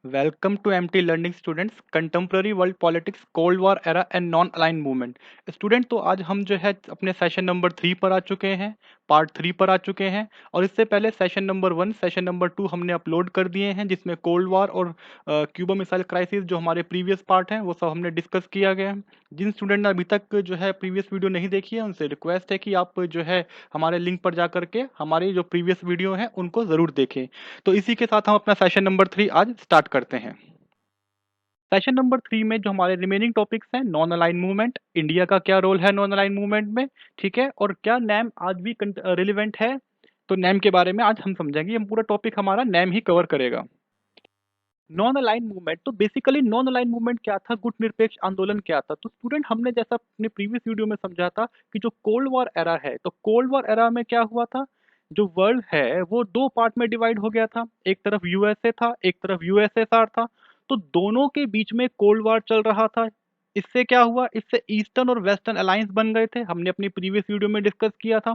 Welcome to MT Learning Students, Contemporary World Politics, Cold War Era and Non-Aligned Movement। Student तो आज हम जो है अपने सेशन नंबर 3 पर आ चुके हैं, पार्ट 3 पर आ चुके हैं। और इससे पहले सेशन नंबर 1, सेशन नंबर 2 हमने अपलोड कर दिए हैं, जिसमें कोल्ड वार और क्यूबा मिसाइल क्राइसिस जो हमारे प्रीवियस पार्ट हैं वो सब हमने डिस्कस किया गया है। जिन स्टूडेंट ने अभी तक जो है प्रीवियस वीडियो नहीं देखी है उनसे रिक्वेस्ट है कि आप जो है हमारे लिंक पर जा करके हमारे जो प्रीवियस वीडियो हैं उनको ज़रूर देखें। तो इसी के साथ हम अपना सेशन नंबर 3 आज स्टार्ट करते हैं। सेशन नंबर 3 में जो हमारे रिमेनिंग टॉपिक्स हैं, नॉन अलाइन मूवमेंट, इंडिया का क्या रोल है नॉन अलाइन मूवमेंट में, ठीक है, और क्या नैम आज भी रिलेवेंट है। तो नैम के बारे में आज हम समझेंगे। हम पूरा टॉपिक हमारा नैम ही कवर करेगा। नॉन अलाइन मूवमेंट, तो बेसिकली नॉन अलाइन मूवमेंट क्या था, गुट निरपेक्ष आंदोलन क्या था। तो स्टूडेंट हमने जैसा अपने प्रीवियस वीडियो में समझा था कि जो कोल्ड वॉर एरा है, तो कोल्ड वॉर एरा में क्या हुआ था, जो वर्ल्ड है वो दो पार्ट में डिवाइड हो गया था। एक तरफ यूएसए था, एक तरफ यूएसएसआर था। तो दोनों के बीच में कोल्ड वॉर चल रहा था। इससे क्या हुआ, इससे ईस्टर्न और वेस्टर्न अलायंस बन गए थे। हमने अपनी प्रीवियस वीडियो में डिस्कस किया था।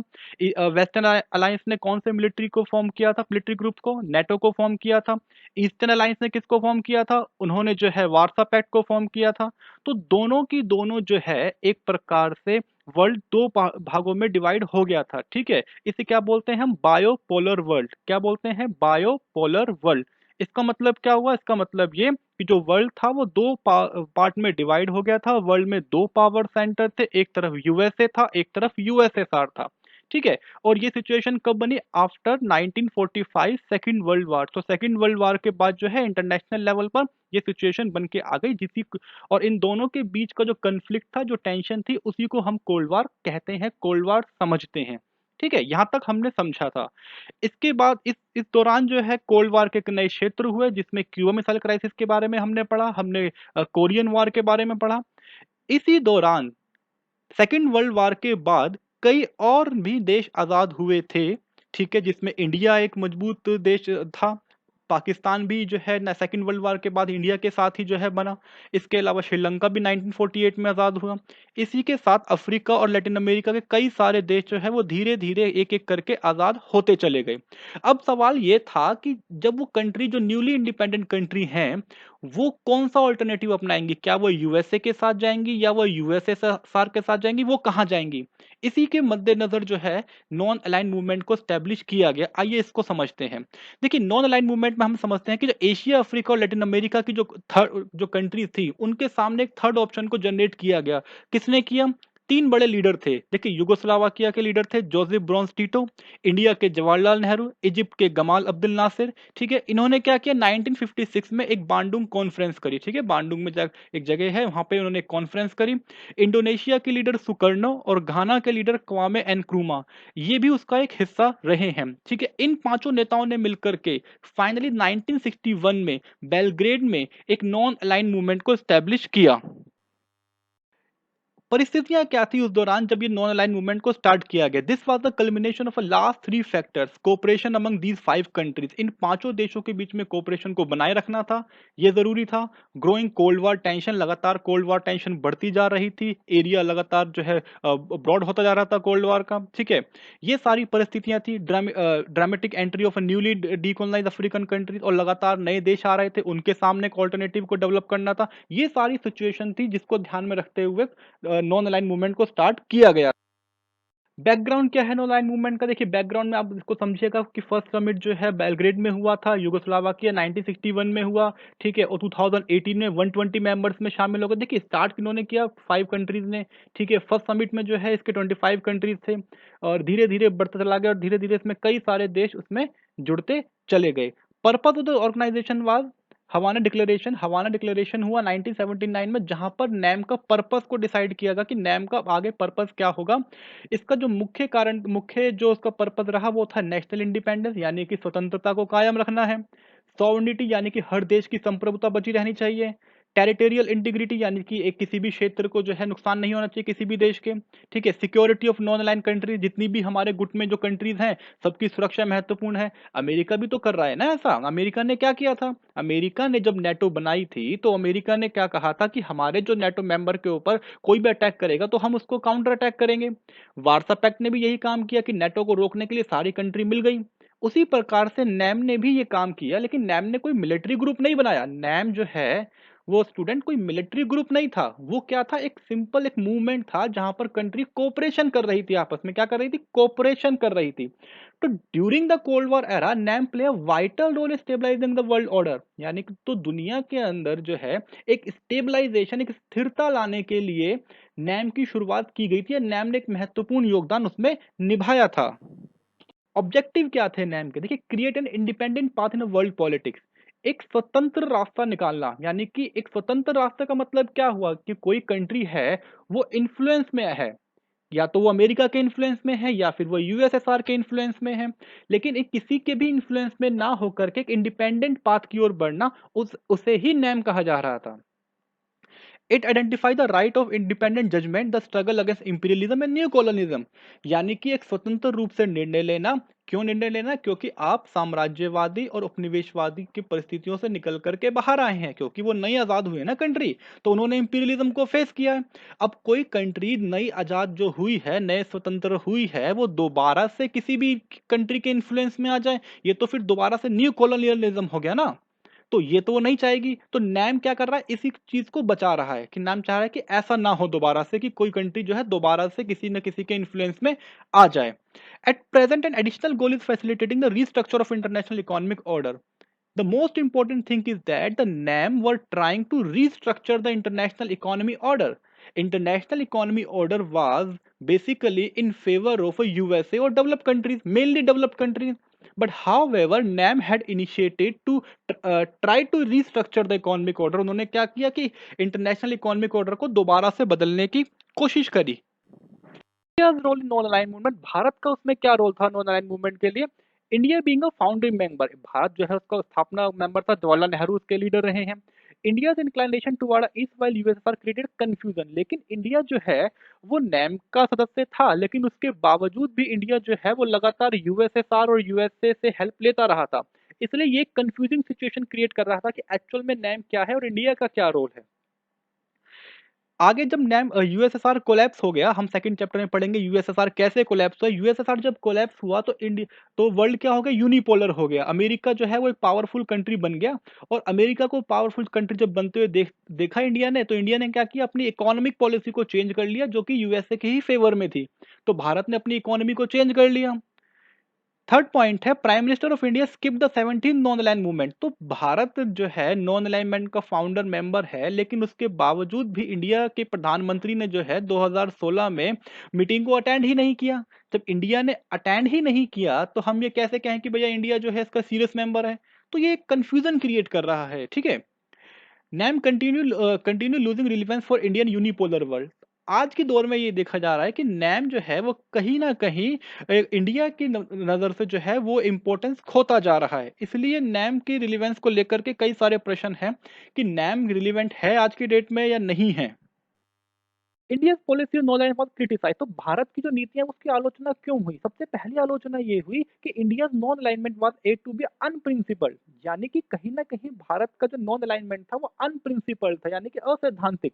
वेस्टर्न अलायंस ने कौन से मिलिट्री को फॉर्म किया था, मिलिट्री ग्रुप को, नेटो को फॉर्म किया था। ईस्टर्न अलायंस ने किसको फॉर्म किया था, उन्होंने जो है वार्सा पैक्ट को फॉर्म किया था। तो दोनों की दोनों जो है एक प्रकार से वर्ल्ड दो भागों में डिवाइड हो गया था, ठीक है। इसे क्या बोलते हैं हम, बायोपोलर वर्ल्ड। क्या बोलते हैं, बायोपोलर वर्ल्ड। इसका मतलब क्या हुआ, इसका मतलब ये कि जो वर्ल्ड था वो दो पार्ट में डिवाइड हो गया था। वर्ल्ड में दो पावर सेंटर थे, एक तरफ यूएसए था, एक तरफ यूएसएसआर था, ठीक है। और ये सिचुएशन कब बनी, आफ्टर 1945 सेकेंड वर्ल्ड वार। तो सेकेंड वर्ल्ड वार के बाद जो है इंटरनेशनल लेवल पर ये सिचुएशन बन के आ गई, और इन दोनों के बीच का जो कन्फ्लिक्ट था, जो टेंशन थी, उसी को हम कोल्ड वार कहते हैं, कोल्ड वार समझते हैं, ठीक है। यहां तक हमने समझा था। इसके बाद इस दौरान जो है कोल्ड वार के नए क्षेत्र हुए, जिसमें क्यूबा मिसाइल क्राइसिस के बारे में हमने पढ़ा, हमने कोरियन वार के बारे में पढ़ा। इसी दौरान सेकेंड वर्ल्ड वार के बाद कई और भी देश आजाद हुए थे, ठीक है, जिसमें इंडिया एक मजबूत देश था। पाकिस्तान भी जो है ना सेकेंड वर्ल्ड वार के बाद इंडिया के साथ ही जो है बना। इसके अलावा श्रीलंका भी 1948 में आज़ाद हुआ। इसी के साथ अफ्रीका और लैटिन अमेरिका के कई सारे देश जो है वो धीरे धीरे एक एक करके आज़ाद होते चले गए। अब सवाल ये था कि जब वो कंट्री जो न्यूली इंडिपेंडेंट कंट्री हैं, वो कौन सा ऑल्टरनेटिव अपनाएंगी, क्या वो यूएसए के साथ जाएंगी या वो यूएसएसआर के साथ जाएंगी, वो कहाँ जाएंगी। इसी के मद्देनजर जो है नॉन अलाइन मूवमेंट को स्टैब्लिश किया गया। आइए इसको समझते हैं। देखिए, नॉन अलाइन मूवमेंट में हम समझते हैं कि जो एशिया, अफ्रीका और लैटिन अमेरिका की जो थर्ड जो कंट्रीज थी, उनके सामने एक थर्ड ऑप्शन को जनरेट किया गया। किसने किया, तीन बड़े लीडर थे। देखिए, युगोस्लावाकिया के लीडर थे जोसेफ ब्रोंस टीटो, इंडिया के जवाहरलाल नेहरू, इजिप्ट के गमाल अब्दुल नासिर, ठीक है। इन्होंने क्या किया, 1956 में एक बांडुंग कॉन्फ्रेंस करी, ठीक है। बांडुंग में एक जगह है, वहां पे उन्होंने कॉन्फ्रेंस करी। इंडोनेशिया के लीडर सुकर्नो और घाना के लीडर क्वामे एनक्रूमा, ये भी उसका एक हिस्सा रहे हैं, ठीक है। इन पांचों नेताओं ने मिलकर के फाइनली 1961 में बेलग्रेड में एक नॉन अलाइन मूवमेंट को स्टैब्लिश किया। परिस्थितियां क्या थी उस दौरान जब ये नॉन अलाइन मूवमेंट को स्टार्ट किया गया। This was the culmination of a last three factors, cooperation among these five countries. इन पांचों देशों के बीच में कोऑपरेशन को बनाए रखना था, ये जरूरी था। ग्रोइंग कोल्ड वार टेंशन, लगातार कोल्ड वार टेंशन बढ़ती जा रही थी। एरिया लगातार जो है ब्रॉड होता जा रहा था कोल्ड वार का, ठीक है। ये सारी परिस्थितियां थी। Dramatic entry of newly decolonise African countries, और लगातार नए देश आ रहे थे, उनके सामने एक ऑल्टरनेटिव को डेवलप करना था। ये सारी सिचुएशन थी जिसको ध्यान में रखते हुए नॉन अलाइन मूवमेंट को स्टार्ट किया गया। बैकग्राउंड क्या है नॉन अलाइन मूवमेंट का, देखिए बैकग्राउंड में आप इसको समझिएगा कि फर्स्ट समिट जो है बेलग्रेड में हुआ था, यूगोस्लाविया 1961 में हुआ, ठीक है। और 2018 में 120 मेंबर्स में शामिल हो गए। देखिए, स्टार्ट किन्होंने किया, फाइव कंट्रीज ने, ठीक है। फर्स्ट समिट में जो है इसके 25 कंट्रीज थे, और धीरे धीरे बढ़ता चला गया, और धीरे धीरे इसमें कई सारे देश उसमें जुड़ते चले गए। Purpose of the organization was Havana declaration. Havana declaration हुआ 1979 में, जहां पर नैम का पर्पस को डिसाइड किया गया कि नैम का आगे पर्पस क्या होगा। इसका जो मुख्य कारण, मुख्य जो उसका पर्पस रहा, वो था नेशनल इंडिपेंडेंस, यानी कि स्वतंत्रता को कायम रखना है। सॉवरेनिटी, यानी कि हर देश की संप्रभुता बची रहनी चाहिए। टेरिटोरियल इंटीग्रिटी, यानी कि एक किसी भी क्षेत्र को जो है नुकसान नहीं होना चाहिए किसी भी देश के, ठीक है। Security of non align countries, जितनी भी हमारे गुट में जो कंट्रीज हैं, सबकी सुरक्षा महत्वपूर्ण है। अमेरिका भी तो कर रहा है ना ऐसा। अमेरिका ने क्या किया था, अमेरिका ने जब नेटो बनाई थी तो अमेरिका ने क्या कहा था कि हमारे जो नेटो मेंबर के ऊपर कोई भी अटैक करेगा तो हम उसको काउंटर अटैक करेंगे। वार्सा पैक्ट ने भी यही काम किया कि नेटो को रोकने के लिए सारी कंट्री मिल गई। उसी प्रकार से नैम ने भी ये काम किया, लेकिन नैम ने कोई मिलिट्री ग्रुप नहीं बनाया। नैम जो है वो स्टूडेंट कोई मिलिट्री ग्रुप नहीं था, वो क्या था, एक सिंपल एक मूवमेंट था जहां पर कंट्री कोऑपरेशन कर रही थी, आपस में क्या कर रही थी, कोऑपरेशन कर रही थी। तो during the cold war era NAM play a vital role in stabilising the world order, यानी कि तो दुनिया के अंदर जो है एक स्टेबलाइजेशन, एक स्थिरता लाने के लिए नैम की शुरुआत की गई थी। नैम ने एक महत्वपूर्ण योगदान उसमें निभाया था। ऑब्जेक्टिव क्या थे नैम के, देखिए, create an independent path in world politics, एक स्वतंत्र रास्ता निकालना। यानी कि एक स्वतंत्र रास्ते का मतलब क्या हुआ कि कोई कंट्री है वो इन्फ्लुएंस में है, या तो वो अमेरिका के इन्फ्लुएंस में है या फिर वो यूएसएसआर के इन्फ्लुएंस में है, लेकिन एक किसी के भी इन्फ्लुएंस में ना होकर के एक इंडिपेंडेंट पाथ की ओर बढ़ना, उसे ही नैम कहा जा रहा था। It identify the right of independent judgement, the struggle against imperialism and new colonialism, यानी कि एक स्वतंत्र रूप से निर्णय लेना। क्यों निर्णय लेना, क्योंकि आप साम्राज्यवादी और उपनिवेशवादी की परिस्थितियों से निकल करके बाहर आए हैं, क्योंकि वो नई आजाद हुई है ना कंट्री, तो उन्होंने इंपीरियलिज्म को फेस किया है। अब कोई कंट्री नई आजाद जो हुई है, नए स्वतंत्र हुई है, वो दोबारा से किसी भी कंट्री के इन्फ्लुएंस में आ जाए, ये तो फिर दोबारा से न्यू कॉलोनियलिज्म हो गया ना। तो ये तो वो नहीं चाहेगी, तो नैम क्या कर रहा है, इसी चीज को बचा रहा है कि नैम चाह रहा है कि ऐसा ना हो दोबारा से कि कोई कंट्री जो है दोबारा से किसी न किसी के इन्फ्लुएंस में आ जाए। At present an additional goal is facilitating the restructure of international economic order. The most important thing is that the NAM were trying to restructure the international economy order. International economy order was basically in favor of a USA or developed countries, mainly developed countries. But however, NAM had initiated to try to restructure the economic order. उन्होंने क्या किया कि international economic order को दोबारा से बदलने की कोशिश करी। India's role in non align movement, भारत का उसमें क्या रोल था नॉन अलाइन मूवमेंट के लिए। India being a founding member, Bharat जो है उसका स्थापना मेंबर था, जवाहरलाल नेहरू उसके लीडर रहे हैं। India's inclination toward east while USSR created confusion, लेकिन इंडिया जो है वो नैम का सदस्य था, लेकिन उसके बावजूद भी इंडिया जो है वो लगातार यूएसएसआर और यूएसए से हेल्प लेता रहा था। इसलिए ये कंफ्यूजिंग सिचुएशन क्रिएट कर रहा था कि एक्चुअल में नैम क्या है और इंडिया का क्या रोल है। आगे जब नैम यूएसएसआर कोलैप्स हो गया, हम सेकंड चैप्टर में पढ़ेंगे यूएसएसआर कैसे कोलैप्स हुआ। यूएसएसआर जब कोलैप्स हुआ तो इंडिया, तो वर्ल्ड क्या हो गया, यूनिपोलर हो गया। अमेरिका जो है वो एक पावरफुल कंट्री बन गया, और अमेरिका को पावरफुल कंट्री जब बनते हुए देखा इंडिया ने, तो इंडिया ने क्या किया, अपनी इकोनॉमिक पॉलिसी को चेंज कर लिया, जो कि यूएसए के ही फेवर में थी। तो भारत ने अपनी इकोनॉमी को चेंज कर लिया। थर्ड पॉइंट है, prime minister of India skip the 17 non align movement. तो भारत जो है नॉन अलाइनमेंट का फाउंडर मेंबर है, लेकिन उसके बावजूद भी इंडिया के प्रधानमंत्री ने जो है 2016 में मीटिंग को अटेंड ही नहीं किया। जब इंडिया ने अटेंड ही नहीं किया तो हम ये कैसे कहें कि भैया इंडिया जो है इसका सीरियस मेंबर है। तो ये कंफ्यूजन क्रिएट कर रहा है, ठीक है। NAM continue losing relevance for Indian unipolar world. आज के दौर में ये देखा जा रहा है कि नैम जो है वो कहीं ना कहीं इंडिया की नज़र से जो है वो इम्पोर्टेंस खोता जा रहा है। इसलिए नैम की रिलीवेंस को लेकर के कई सारे प्रश्न हैं कि नैम रिलीवेंट है आज की डेट में या नहीं है। India policy non alignment was criticised, तो भारत की जो नीतियां उसकी आलोचना क्यों हुई। सबसे पहली आलोचना ये हुई कि India non alignment was said to be unprincipled, यानी कि कहीं ना कहीं भारत का जो नॉन अलाइनमेंट था वो अनप्रिंसिपल्ड था, यानी कि असैद्धांतिक।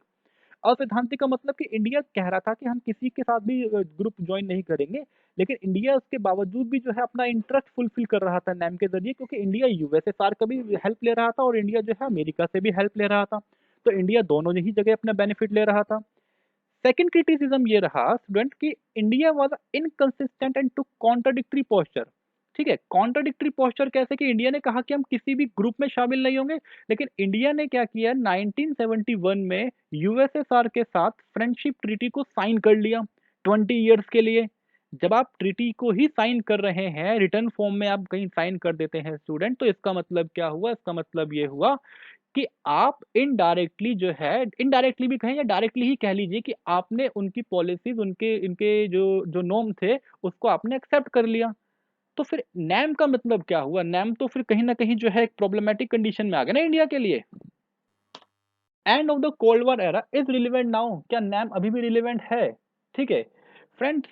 असैद्धांतिक का मतलब कि इंडिया कह रहा था कि हम किसी के साथ भी ग्रुप ज्वाइन नहीं करेंगे, लेकिन इंडिया उसके बावजूद भी जो है अपना इंटरेस्ट फुलफिल कर रहा था नैम के जरिए, क्योंकि इंडिया यूएसएसआर का भी हेल्प ले रहा था और इंडिया जो है अमेरिका से भी हेल्प ले रहा था। तो इंडिया दोनों ही जगह अपना बेनिफिट ले रहा था। सेकंड क्रिटिसिज्म ये रहा स्टूडेंट कि India was inconsistent and to contradictory posture. ठीक है, कॉन्ट्राडिक्टरी पोस्चर कैसे, कि इंडिया ने कहा कि हम किसी भी ग्रुप में शामिल नहीं होंगे, लेकिन इंडिया ने क्या किया, 1971 में यूएसएसआर के साथ फ्रेंडशिप ट्रीटी को साइन कर लिया 20 ईयर्स के लिए। जब आप ट्रीटी को ही साइन कर रहे हैं, रिटर्न फॉर्म में आप कहीं साइन कर देते हैं स्टूडेंट, तो इसका मतलब क्या हुआ, इसका मतलब ये हुआ कि आप इनडायरेक्टली जो है, इनडायरेक्टली भी कहें या डायरेक्टली ही कह लीजिए कि आपने उनकी पॉलिसीज, उनके इनके जो जो नॉर्म थे उसको आपने एक्सेप्ट कर लिया। तो फिर नैम का मतलब क्या हुआ, नैम तो फिर कहीं ना कहीं जो है एक प्रॉब्लमेटिक कंडीशन में आ गया ना इंडिया के लिए। End of the cold war era is relevant now, क्या नैम अभी भी रिलेवेंट है। ठीक है फ्रेंड्स,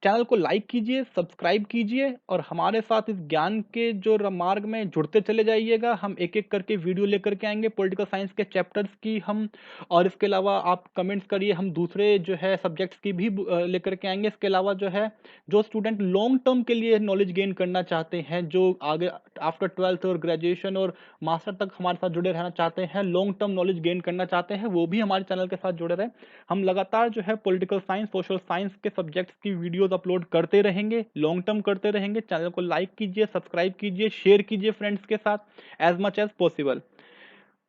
चैनल को लाइक कीजिए, सब्सक्राइब कीजिए और हमारे साथ इस ज्ञान के जो मार्ग में जुड़ते चले जाइएगा। हम एक-एक करके वीडियो लेकर के आएँगे पॉलिटिकल साइंस के चैप्टर्स की हम, और इसके अलावा आप कमेंट्स करिए, हम दूसरे जो है सब्जेक्ट्स की भी लेकर के आएँगे। इसके अलावा जो है, जो स्टूडेंट लॉन्ग टर्म के लिए नॉलेज गेन करना चाहते हैं, जो आगे आफ्टर 12th और ग्रेजुएशन और मास्टर तक हमारे साथ जुड़े रहना चाहते हैं, लॉन्ग टर्म नॉलेज गेन करना चाहते हैं, वो भी हमारे चैनल के साथ जुड़े रहें। हम लगातार जो है पॉलिटिकल साइंस, सोशल साइंस के सब्जेक्ट्स की वीडियोस अपलोड करते रहेंगे, लॉन्ग टर्म करते रहेंगे। चैनल को लाइक कीजिए, सब्सक्राइब कीजिए, शेयर कीजिए फ्रेंड्स के साथ as much as possible.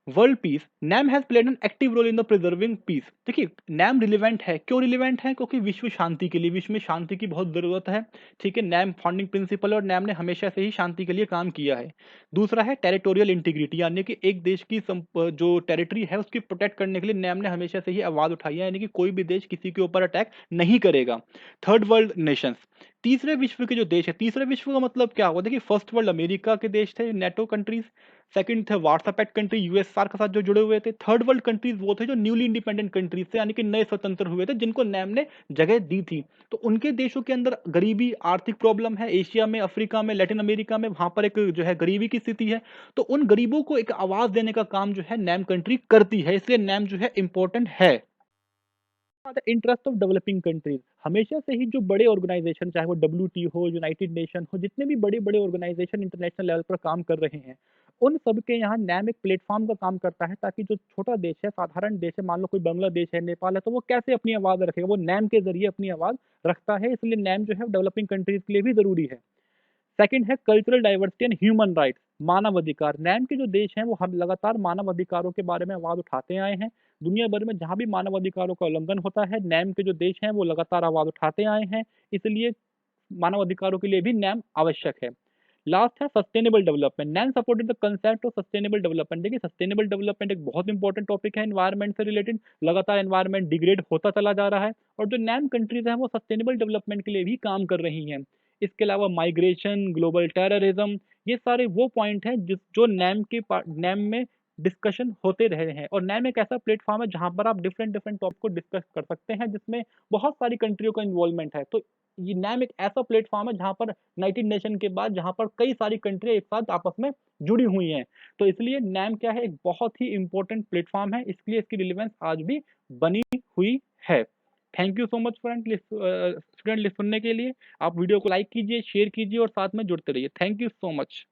World peace, NAM has played an active role in the preserving peace. देखिए, नैम रिलेवेंट है, क्यों रिलेवेंट है? क्योंकि विश्व शांति के लिए, विश्व में शांति की बहुत जरूरत है। ठीक है, नैम फाउंडिंग प्रिंसिपल, और नैम ने हमेशा से ही शांति के लिए काम किया है। दूसरा है टेरिटोरियल इंटीग्रिटी, यानी कि एक देश की जो टेरिटरी है उसकी प्रोटेक्ट करने के लिए नैम ने हमेशा से ही आवाज उठाई है, यानी कि कोई भी देश किसी के ऊपर अटैक नहीं करेगा। थर्ड वर्ल्ड नेशंस, तीसरे विश्व के जो देश है, तीसरे विश्व का मतलब क्या हुआ? देखिए, फर्स्ट वर्ल्ड अमेरिका के देश थे, नेटो कंट्रीज। सेकंड थे वार्सा पैक्ट कंट्री, यूएसआर के साथ जो जुड़े हुए थे। थर्ड वर्ल्ड कंट्रीज वो थे जो न्यूली इंडिपेंडेंट कंट्रीज थे, यानी कि नए स्वतंत्र हुए थे, जिनको नैम ने जगह दी थी। तो उनके देशों के अंदर गरीबी, आर्थिक प्रॉब्लम है। एशिया में, अफ्रीका में, लैटिन अमेरिका में, वहां पर एक जो है गरीबी की स्थिति है। तो उन गरीबों को एक आवाज देने का काम जो है नैम कंट्री करती है, इसलिए नैम जो है इंपॉर्टेंट है। इंटरेस्ट ऑफ डेवलपिंग कंट्रीज, हमेशा से ही जो बड़े ऑर्गेनाइजेशन, चाहे वो WTO हो, यूनाइटेड नेशन हो, जितने भी बड़े बड़े ऑर्गेनाइजेशन इंटरनेशनल लेवल पर काम कर रहे हैं, उन सब के यहाँ नैम एक प्लेटफॉर्म का काम करता है, ताकि जो छोटा देश है, साधारण देश है, मान लो कोई बांग्लादेश है, नेपाल है, तो वो कैसे अपनी आवाज रखेगा? वो नैम के जरिए अपनी आवाज रखता है, इसलिए नैम जो है डेवलपिंग कंट्रीज के लिए भी जरूरी है। सेकंड है cultural diversity and human rights, मानव अधिकार। नैम के जो देश हैं वो हम लगातार मानव अधिकारों के बारे में आवाज उठाते आए हैं। दुनिया भर में जहां भी मानव अधिकारों का उल्लंघन होता है, नैम के जो देश हैं वो लगातार आवाज उठाते आए हैं। इसलिए मानव अधिकारों के लिए भी नैम आवश्यक है। लास्ट है sustainable development, NAM supported the concept of sustainable development. देखिए, सस्टेनेबल डेवलपमेंट एक बहुत इंपॉर्टेंट टॉपिक है एनवायरमेंट से रिलेटेड। लगातार एनवायरमेंट डिग्रेड होता चला जा रहा है, और जो नैम कंट्रीज हैं वो सस्टेनेबल डेवलपमेंट के लिए भी काम कर रही हैं। इसके अलावा माइग्रेशन, ग्लोबल टेररिज्म, ये सारे वो पॉइंट हैं जिस जो नैम में डिस्कशन होते रहे हैं। और नैम एक ऐसा प्लेटफॉर्म है जहां पर आप डिफरेंट डिफरेंट टॉपिक को डिस्कस कर सकते हैं, जिसमें बहुत सारी कंट्रियों का इन्वॉल्वमेंट है। तो ये नैम एक ऐसा प्लेटफॉर्म है जहां पर यूनाइटेड नेशन के बाद, जहां पर कई सारी कंट्री एक साथ आपस में जुड़ी हुई हैं। तो इसलिए नैम क्या है, एक बहुत ही इंपॉर्टेंट प्लेटफॉर्म है, इसलिए इसकी रिलेवेंस आज भी बनी हुई है। Thank you so much friend, student सुनने के लिए। आप वीडियो को लाइक कीजिए, शेयर कीजिए और साथ में जुड़ते रहिए। Thank you so much.